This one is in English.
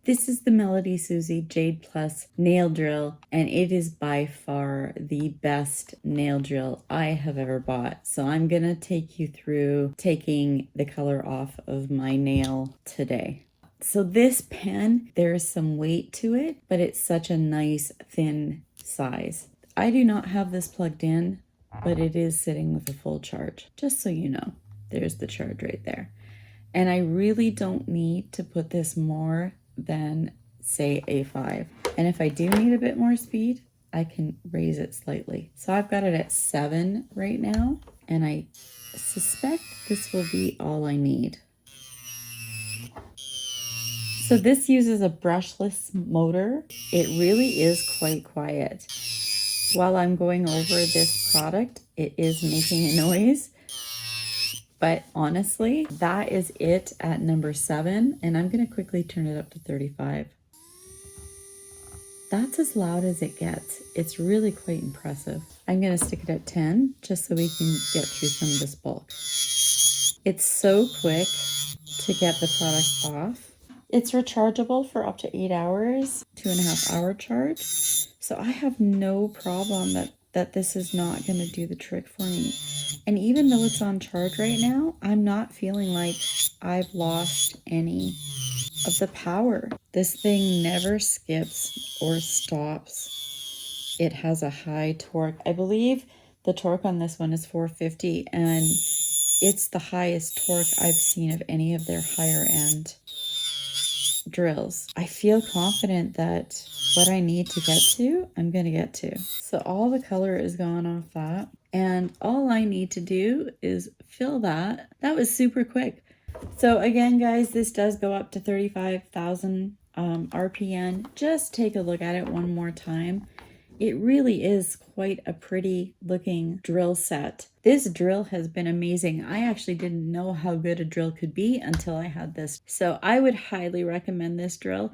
This is the Melody Susie Jade Plus nail drill, and it is by far the best nail drill I have ever bought. So I'm gonna take you through taking the color off of my nail today. So this pen, there is some weight to it, but it's such a nice thin size. I do not have this plugged in, but it is sitting with a full charge, just so you know. There's the charge right there. And I really don't need to put this more than, say, a 5. And if I do need a bit more speed, I can raise it slightly. So I've got it at 7 right now, and I suspect this will be all I need. So this uses a brushless motor. It really is quite quiet. While I'm going over this product, it is making a noise. But honestly, that is it at number 7, and I'm gonna quickly turn it up to 35. That's as loud as it gets. It's really quite impressive. I'm gonna stick it at 10, just so we can get through some of this bulk. It's so quick to get the product off. It's rechargeable for up to 8 hours, 2.5 hour charge. So I have no problem that this is not gonna do the trick for me. And even though it's on charge right now, I'm not feeling like I've lost any of the power. This thing never skips or stops. It has a high torque. I believe the torque on this one is 450, and it's the highest torque I've seen of any of their higher end drills. I feel confident that what I need to get to, I'm gonna get to. So all the color is gone off that. And all I need to do is fill that. That was super quick. So again, guys, this does go up to 35,000 RPN. Just take a look at it one more time. It really is quite a pretty looking drill set. This drill has been amazing. I actually didn't know how good a drill could be until I had this. So I would highly recommend this drill.